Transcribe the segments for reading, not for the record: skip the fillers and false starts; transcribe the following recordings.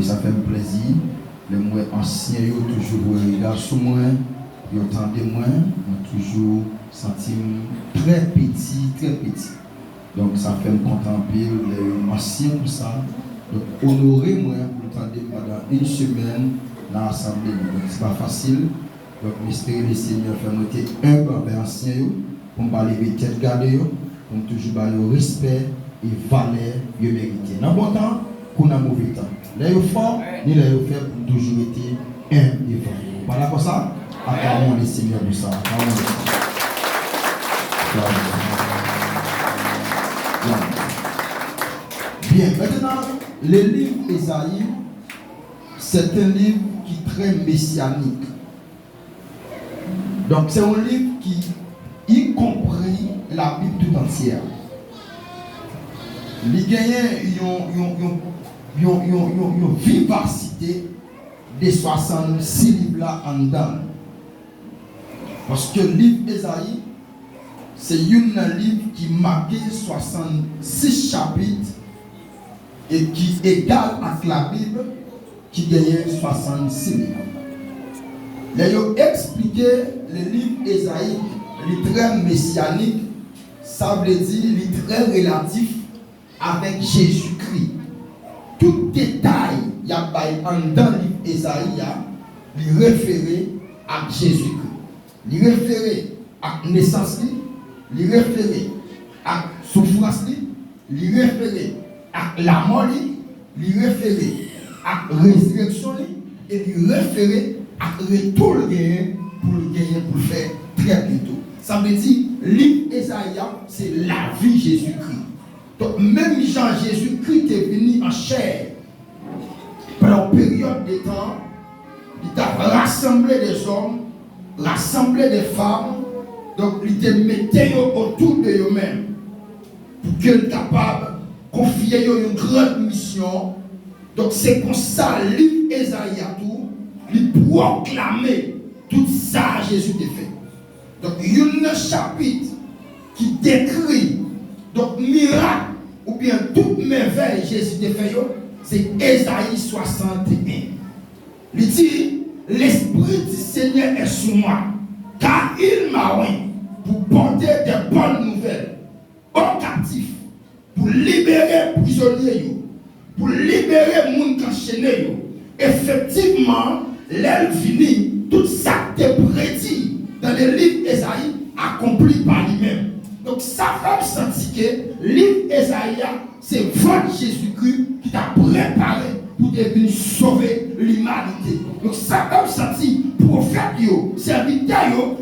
puis ça fait un plaisir. Les moins anciens, ils ont toujours regardé sur moi, ils entendaient moi, ils ont toujours senti très petit, très petit. Donc ça fait me contempler les anciens pour ça. Donc honorez-moi pour entendre pendant une semaine dans l'assemblée. Donc c'est pas facile. Donc j'espère le Seigneur faire noter un peu avec anciens pour me parler de tête gardée, pour toujours parler au respect et valeur que mérité. Dans bon temps, qu'on a mauvais temps. Là il fort, ni là il fait pour toujours être un et vrai. Voilà pour ça. Acclamons le Seigneur pour ça. Bien, maintenant, le livre Ésaïe, c'est un livre qui est très messianique. Donc, c'est un livre qui, y compris la Bible tout entière, les gagnants ont vivacité des 66 livres là en dedans. Parce que le livre Ésaïe, c'est un livre qui marque 66 chapitres et qui est égal à la Bible qui gagne 66 livres. Ils ont expliqué le livre Ésaïe, il est très messianique, ça veut dire il est très relatif avec Jésus-Christ. Tout détail, il y a dans le livre Ésaïe, il référé à Jésus-Christ. Il référé à la naissance, il référé à la souffrance, il référé à la mort, il référé à la résurrection et il référé à retour pour le faire très bientôt. Ça veut dire, livre Ésaïe, c'est la vie Jésus-Christ. Donc, même Jean Jésus-Christ est venu en chair, pendant une période de temps, il a rassemblé des hommes, rassemblé des femmes, donc il te mettait autour de eux-mêmes pour qu'ils soient capables de confier une grande mission. Donc, c'est comme ça, le livre Ésaïe a tout. Il proclamer tout ça Jésus a fait. Donc il y a un chapitre qui décrit donc miracle ou bien toute merveille Jésus a fait, c'est Ésaïe 61. Il dit l'Esprit du Seigneur est sur moi car il m'a oint pour porter des bonnes nouvelles aux captifs, pour libérer les prisonniers, pour libérer les gens enchaînés. Effectivement, l'aile finie, tout ça est prédit dans le livre Ésaïe, accompli par lui-même. Donc, ça fait sentir que le livre Ésaïe, c'est votre Jésus-Christ qui t'a préparé pour devenir sauver l'humanité. Donc, ça fait sentir, prophète, serviteur,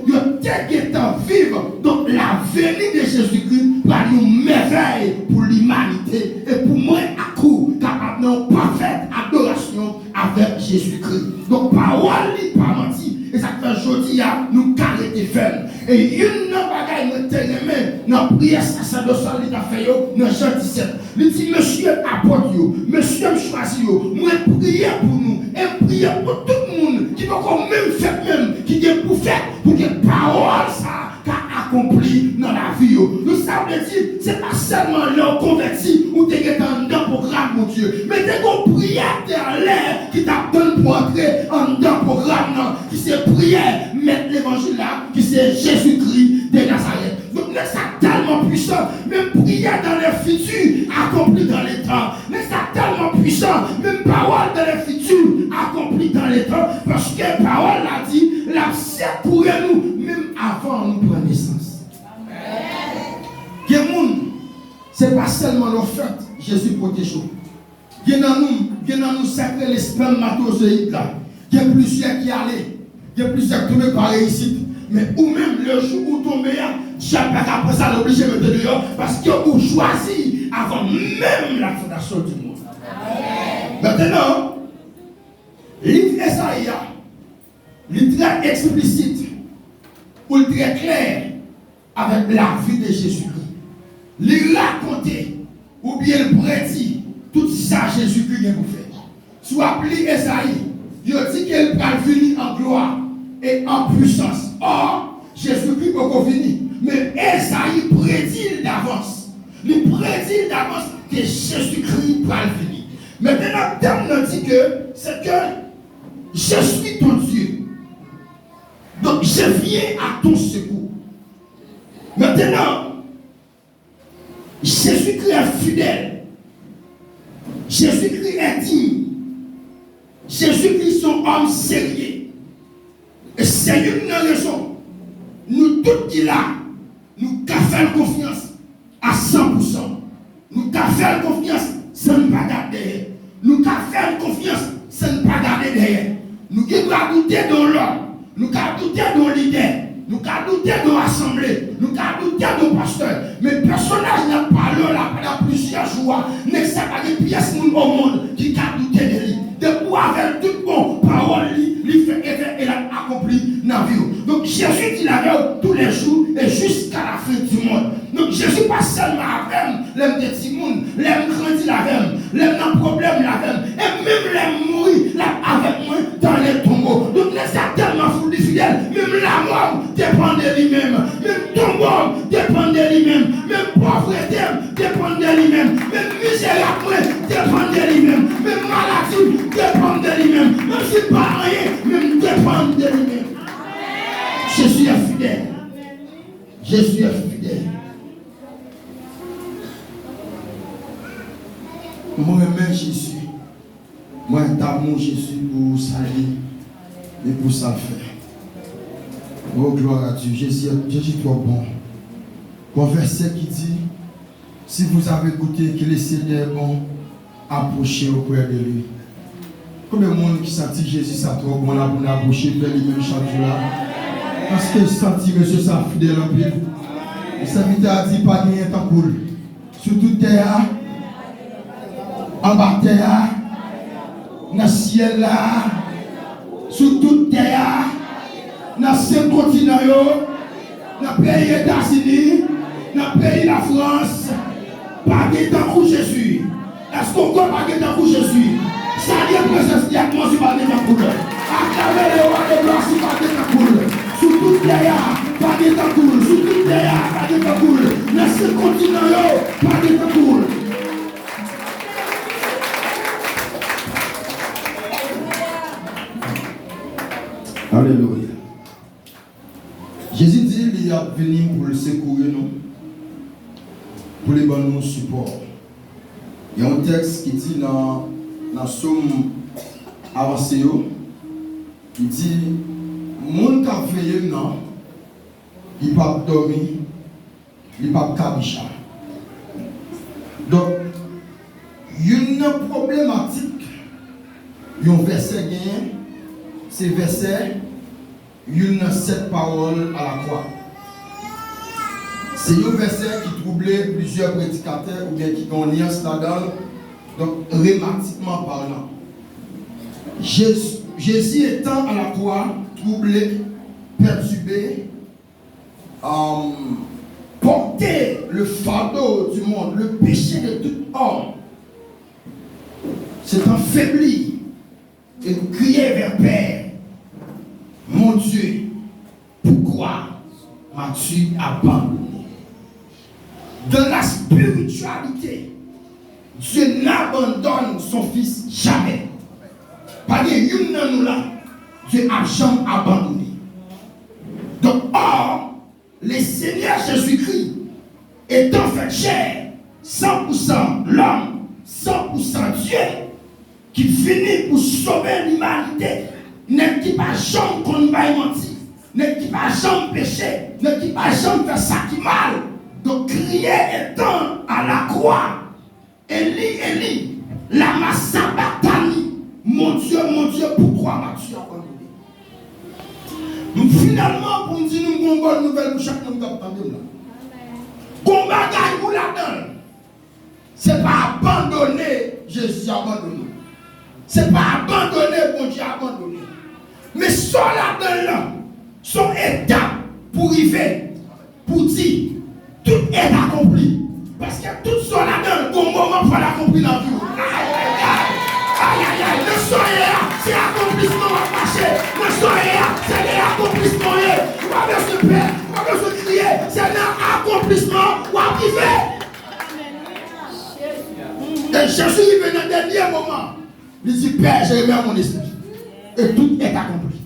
ils ont vivre. Donc, la venue de Jésus-Christ va une merveille pour l'humanité et pour moi, à coup, capable de parfaite adoration avec Jésus-Christ. Donc, parole n'est pas menti. Et ça fait aujourd'hui, nous carré des fermes. Et une bagaille nous tenait dans la prière sacerdotale qui a fait dans Jean 17. Il dit, monsieur apporte, monsieur me choisit, moi prier pour nous, et prier pour tout le monde qui va même faire même, qui vient pour faire, pour que la parole ça accompli dans la vie. Nous savons dire, ce n'est pas seulement l'homme converti ou tu es dans un programme pour Dieu, mais tu es une prière dans l'air qui t'attend pour entrer dans un programme qui c'est prière, mettre l'évangile là, qui c'est Jésus-Christ de Nazareth. Donc, c'est tellement puissant, même prière dans le futur, accompli dans les temps. Mais c'est tellement puissant, même parole dans le futur, accompli dans les temps, parce que la parole l'a dit, la sert pour nous, même avant nous prendre naissance. Ce n'est pas seulement l'offert, Jésus protège nous. Il y a nous sacré les spermatozoïdes là. Il y a plusieurs qui allaient, il y a plusieurs qui tombent par réussite. Mais ou même le jour où tomber, jamais après ça l'obligé de mettre dehors parce que vous choisi avant même la fondation du monde. Maintenant, livre Ésaïe, il est très explicite, ou très clair avec la vie de Jésus-Christ. Il raconter ou bien il prédit tout ça Jésus-Christ a fait. Soit appelé Ésaïe, il dit qu'il va venir en gloire et en puissance. Or, Jésus-Christ va venir. Mais Ésaïe prédit d'avance. Il prédit d'avance que Jésus-Christ va venir. Maintenant, on dit c'est que je suis ton Dieu. Donc je viens à ton secours. Maintenant, Jésus-Christ est fidèle. Jésus-Christ est digne. Jésus-Christ est un homme sérieux. Et c'est une raison. Nous tous qui là, nous avons fait confiance à 100%. Nous avons fait confiance sans ne pas garder. Nous avons fait confiance sans ne pas garder derrière. Nous avons douté dans l'homme. Nous avons douté dans l'idée. Nous avons douté dans l'assemblée. Nous avons douté dans le pasteur. Mais personnage n'a pas là pendant plusieurs jours. Ne sait pas de pièces au monde qui a douté de lui. De pouvoir avec toute bonne parole, lui fait effet et l'a accompli dans la vie. Donc Jésus dit la veille tous les jours et jusqu'à la fin du monde. Donc Jésus pas seulement avec l'aime des petits monde, l'aime grandi la veille, l'aime dans problème la veille, et même l'aime mourir avec moi dans les tombeaux. Donc les a tellement fou fidèle, même la mort dépend de lui-même, même tombeau dépend de lui-même, même pauvreté dépend de lui-même, même misérable dépend de lui-même, même maladie dépend de lui-même, même si pas rien, même dépend de lui-même. Jésus est fidèle. Jésus est fidèle. Moi, j'aime Jésus. Moi, j'aime Jésus pour saluer et pour ça faire. Oh, gloire à Dieu. Jésus est trop bon. Bon verset qui dit, si vous avez goûté que le Seigneur est bon, approchez auprès de lui. Combien de monde qui sentit Jésus ça trop bon là pour approcher vers lui-même chaque jour là? Parce que senti monsieur ça fidèle en plus. Le serviteur a dit pas gagner temps cool. Sur toute terre, en bas terre, dans le ciel là, sur toute terre, dans ce continent, dans le pays des États-Unis, dans le pays de la France, pas gagner temps pour Jésus. Est-ce qu'on peut pas gagner temps pour Jésus? Ça y est, présence diagnostic, pas gagner temps pour lui. À travers les rois de gloire, si pas gagner temps pour lui. Sur toute terre, pas de temps cool. Sur toute terre, pas de temps cool. Dans ce continent, pas de temps cool. Alléluia. Jésus dit qu'il est venu pour le secourir, nous, pour les bons support. Il y a un texte qui dit dans Somme avancé, il dit mon qui a veillé, non, il ne peut pas dormir, il ne peut pas cabicha. Donc, il y a une problématique, il y a un verset gagné, c'est verset, il y a 7 paroles à la croix. C'est un verset qui troublait plusieurs prédicateurs ou bien qui ont une nuance là-dedans, donc rhématiquement parlant. Jésus étant à la croix, troublé, perturbé, porter le fardeau du monde, le péché de tout homme, c'est affaibli et crier vers Père, mon Dieu, pourquoi m'as-tu abandonné? Dans la spiritualité, Dieu n'abandonne son fils jamais. Pas de une dans nous là, Dieu n'a jamais abandonné. Donc, or, le Seigneur Jésus-Christ étant fait chair, 100% l'homme, 100% Dieu, qui finit pour sauver l'humanité, n'est qui pas jamais qu'on va mentir, n'est qui pas jamais péché, n'est qui pas jamais faire ça qui mal. Donc, crier étant à la croix, Eli, Eli, lama sabachthani, mon Dieu, pourquoi m'as-tu abandonné? Finalement, pour nous dire, nous avons une bonne nouvelle pour chacun de nous. Combat gagne pour la donne. Ce n'est pas abandonner, Jésus abandonné. Ce n'est pas abandonner, bon Dieu abandonné. Mais sur la donne, son état pour arriver, pour dire, tout est accompli. Parce que tout sur la donne, au moment pour l'accomplir dans la vie. Aïe, aïe, aïe, le soleil, c'est l'accomplissement à marcher. Le soleil, c'est l'accomplissement. Pas besoin de paix, pas besoin de crier. C'est l'accomplissement ou arriver. Et Jésus, il venait dans le dernier moment. Il Il dit, Père, j'ai remis mon esprit. Et tout est accompli.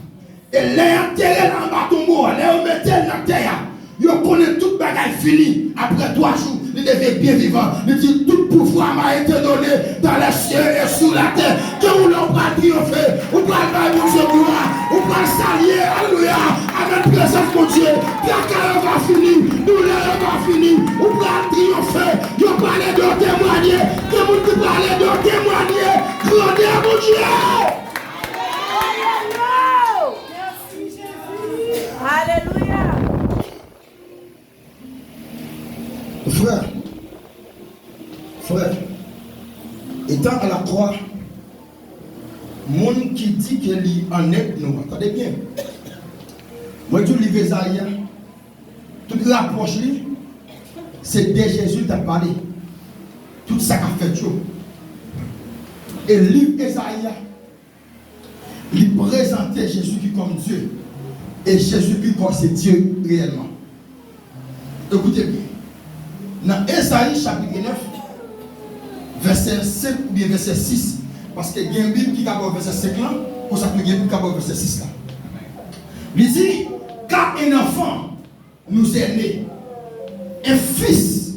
Et les enterrés en bas tombeau, les mettez dans terre. Ils connaissent toute bagaille finie. Après 3 jours, ils deviennent bien vivants. Il dit, tout pouvoir m'a été donné dans les cieux et sur la terre. Que vous l'on va triompher, vous pouvez le Dieu gloire, vous pouvez le saluer, alléluia, avec présence de Dieu. La carrière va finir, douleur va finir, vous pouvez triompher. Vous parlez de témoigner, que vous parlez de témoigner, grandeur mon Dieu. Alléluia. Frère, étant à la croix, monde qui dit qu'il en est nous, attendez bien. Moi, tout livre Isaïe, toute l'approche, c'est de Jésus t'a parlé. Tout ça qu'a fait Dieu. Et le livre Isaïe, il présentait Jésus qui comme Dieu. Et Jésus qui comme c'est Dieu réellement. Écoutez bien. Dans Isaïe chapitre 9, verset 5 ou bien verset 6, parce que il y a une Bible qui a verset 5 là, pour ça que il y a une Bible qui a verset 6 là. Il dit, car un enfant nous est né, un fils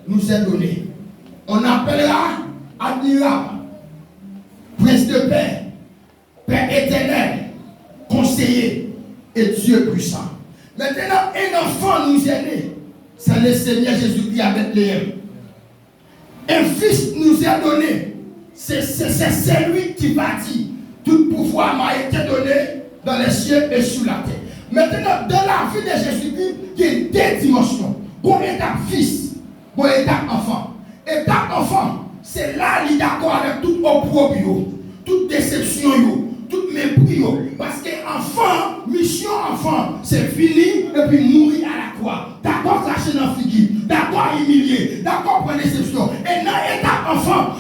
nous est donné. On appellera admirable, prince de paix, Père éternel, conseiller et Dieu puissant. Maintenant, un enfant nous est né. C'est le Seigneur Jésus-Christ à Bethléem. Un fils nous est donné. C'est celui qui va dire, tout pouvoir m'a été donné dans les cieux et sur la terre. Maintenant, dans la vie de Jésus-Christ, il y a deux dimensions. Bon étape fils, bon étape enfant. Étape enfant, c'est là qu'il est d'accord avec tout opprobre, toute déception, tout mépris. Parce que enfant, mission enfant, c'est fini et puis mourir à la croix. D'accord, cracher dans la figure, d'accord, humilié, d'accord, prendre déception. Et dans l'étape enfant,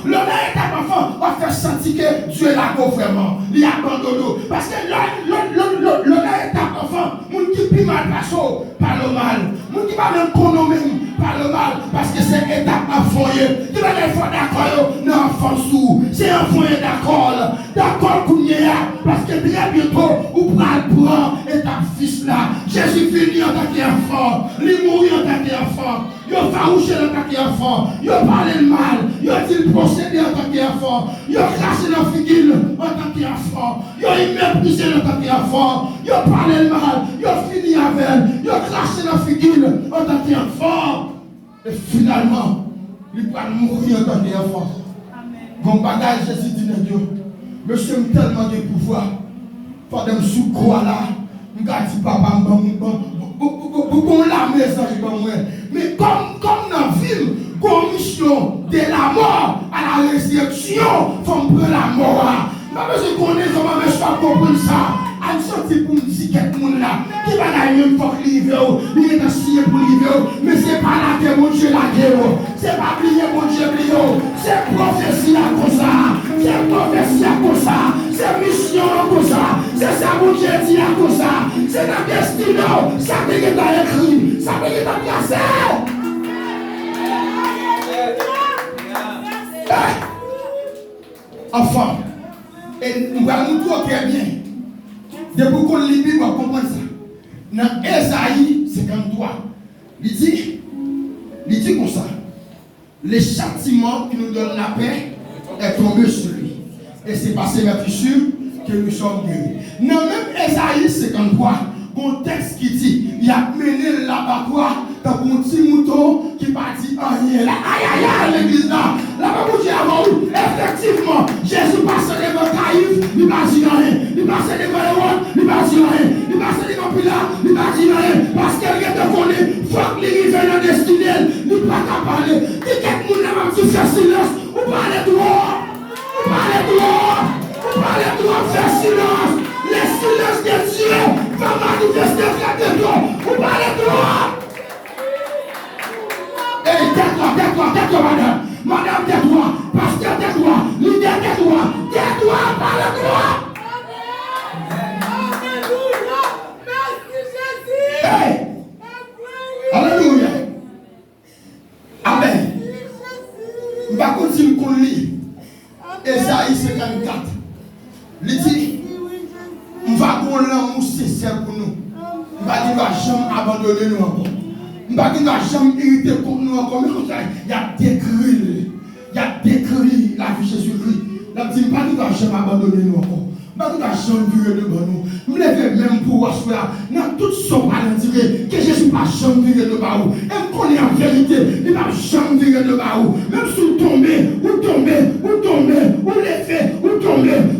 on va faire sentir que Dieu est là vraiment. Il abandonne. Parce que l'étape enfant, mon qui peut mal passe, pas le mal. Mon qui va même connaître même, pas le mal. Parce que c'est l'étape enfant. Tu vas être d'accord, non, enfant sourd. C'est enfant d'accord. D'accord, parce que bien bientôt, vous prendre étape fils là. Jésus finit en tant qu'enfant. Il mourit en tant qu'enfant. Il a farouché en tant qu'enfant. Il a parlé le mal. Il a dit procédé en tant qu'enfant. Il a craché la figure en tant qu'enfant. Il a méprisé en tant qu'enfant. Il a parlé le mal. Il a fini avec elle. Il a craché la figure en tant qu'enfant. Et finalement, il va mourir en tant qu'enfant. Bon bagage, Jésus dit à Dieu. Monsieur a tellement de pouvoir. Faut me sous quoi là. Je dis papa, bon la maison, mais comme dans la ville, commission de la mort à la résurrection, il faut prendre la mort. Je ne connais pas, mais je ne comprendre ça. Elle sorti pour me dire que monde là, qui va gagner une fois qu'il il est assis pour l'hiver, mais ce n'est pas là que mon Dieu l'a guerre. Ce n'est pas plié mon Dieu plié. C'est prophétie à cause ça. C'est prophétie à cause ça. C'est mission à cause ça. C'est ça mon Dieu dit à cause ça. C'est la destinée. Ça peut être écrit. Ça peut être placé. Enfin, et nous allons nous trouver très bien. Depuis qu'on lit, on va comprendre ça. Dans Esaïe 53, il dit comme ça. Le châtiment qui nous donne la paix est tombé sur lui. Et c'est passé ma sûr que nous sommes guéris. Dans même Esaïe 53, un texte qui dit, il a mené l'abattoir dans un petit mouton qui va dire rien. Aïe aïe aïe, l'église là. Là-bas, vous dites avant, effectivement, Jésus passe devant Caïphe, il ne va dire rien. Il passe devant Hérode, il ne va dire rien. Il passe devant Pilate, il ne va dire rien. Parce qu'elle te connaît, il faut qu'il arrive dans la destinée, il ne va pas parler. Et quelqu'un n'a pas fait silence, vous parlez droit. Vous parlez droit. Vous parlez droit, faire silence. Le silence de Dieu va manifester près de toi. Vous parlez droit. Et tais-toi, madame. Madame, tais-toi. Pasteur, tais-toi. Leader, tais-toi. Tais-toi, parle droit. Alléluia. Merci Jésus. Hey. Il dit, on va avoir l'amour sincère pour nous. On va jamais abandonner nous encore. On va jamais irriter contre nous encore. Il y a décrit la vie de Jésus-Christ. La dit, on va jamais abandonner nous encore. On va jamais virer devant nous. Nous levons même pour asseoir dans toute son parlant dire que Jésus ne va jamais virer devant nous. Et on connaît en vérité, il ne va jamais virer devant nous. Même si vous tombez, vous levez, vous tombez,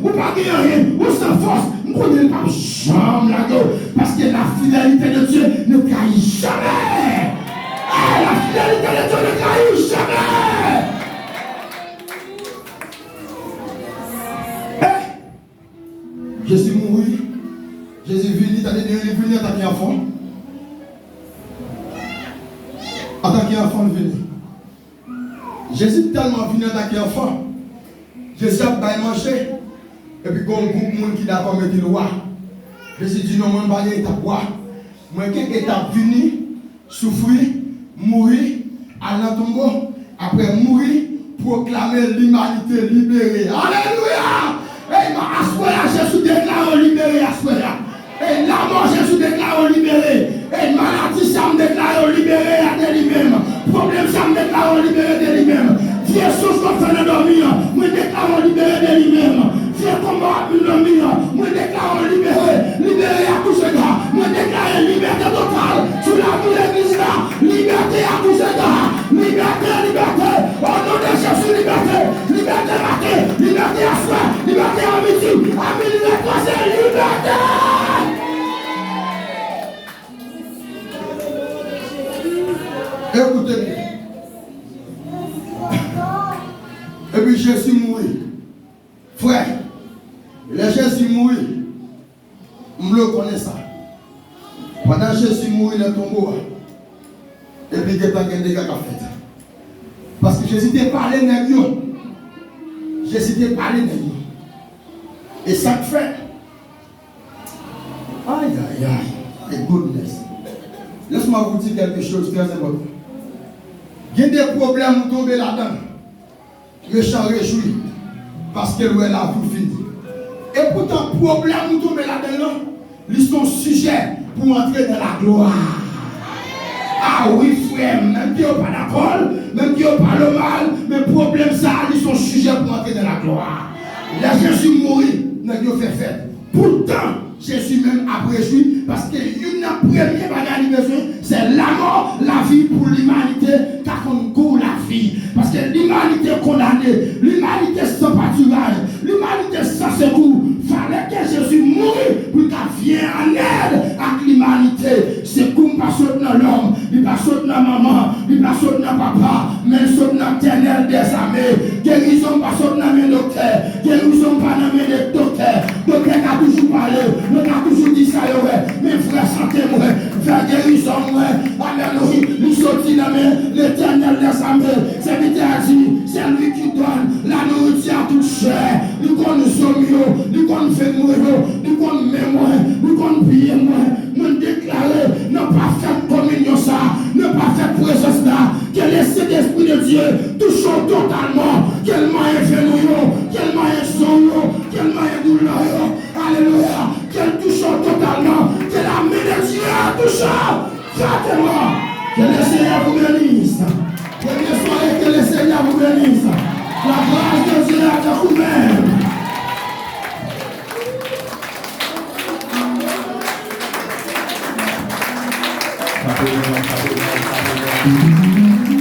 vous ne pas rien, vous sans force. On connaît pas jamais là-dedans. Parce que la fidélité de Dieu ne trahit jamais. La fidélité de Dieu ne trahit jamais. Jésus mourit, Jésus venu, il est venu en tant qu'enfant. En tant qu'enfant, il est venu. Jésus est tellement venu en tant qu'enfant. Jésus a pas mangé. Et puis, comme beaucoup de monde qui d'accord avec le roi, Jésus dit non, moi, je ne vais pas être roi. Moi, quelqu'un est venu, souffrir, mourir, aller dans le tombeau, après mourir, proclamer l'humanité libérée. Alléluia! Et Jésus déclare libéré à Assoya. Et la mort, Jésus déclare libéré. Et maladie, ça me déclare libéré à lui-même. Problème, ça me déclare libéré de lui-même. Vieux chose qu'on fait de dormir, moi déclare libéré de lui-même. Vieux combat à dormir, moi déclare libéré. Libéré à tous ces gars. Moi déclare liberté totale. Sur la vie de l'église là. Liberté à tous ces gars. Liberté, liberté. Au nom de Jésus, liberté. Liberté matin. Liberté à soir. Liberté à midi. À midi, c'est liberté. Écoutez bien. Et puis Jésus mourit. Frère, le Jésus mourit. Je le connais ça. Pendant Jésus mourit dans le tombeau. Et puis il y a des dégâts qu'a fait. Parce que Jésus t'a parlé de nous. Jésus t'a parlé de nous. Et ça te fait. Aïe, aïe, aïe. Et goodness. Laisse-moi vous dire quelque chose de très important. Il y a des problèmes qui tombent là-dedans. Je suis réjoui. Parce que l'ouest la vie finie. Et pourtant, problème qui tombent là-dedans, ils sont sujets pour entrer dans la gloire. Ah oui, frère, même qui n'est pas d'accord, même qui n'est pas le mal, mais problème ça, ils sont sujets pour entrer dans la gloire. Là, Jésus mourit, nous avons fait fête. Pourtant, Jésus même a réjoui parce que une première bagage besoin, c'est la mort, la vie pour l'humanité, car on court la vie. Parce que l'humanité est condamnée, l'humanité sans pâturage, l'humanité sans secours. Fallait que Jésus mourisse pour qu'il vienne en aide à l'humanité. C'est comme pas sauter dans l'homme, il pas sauter dans maman, il pas sauter dans papa, mais il saute dans l'éternel des armées. Guérison pas sauter dans mes docteurs, guérison pas dans mes docteurs. Docteur a toujours parlé, le a toujours dit ça, mes frères santé-moi, faire guérison, alléluia, nous sortis dans l'éternel des armées. C'est lui qui a dit, c'est lui qui donne la nourriture à toute chair. Lui qu'on nous sommes, lui qu'on nous fait mourir, lui qu'on nous met moins, lui qu'on nous pille moins. Nous déclarer, ne pas faire communion ça, ne pas faire présence là, que le Saint-Esprit de Dieu touche totalement, quel moyen fait nous, quel moyen son, quel moyen douleur, alléluia, qu'elle touche totalement, que la main de Dieu touche, faites-moi, que le Seigneur vous bénisse, que le Seigneur vous bénisse, la grâce de Dieu est vous-même. Thank you.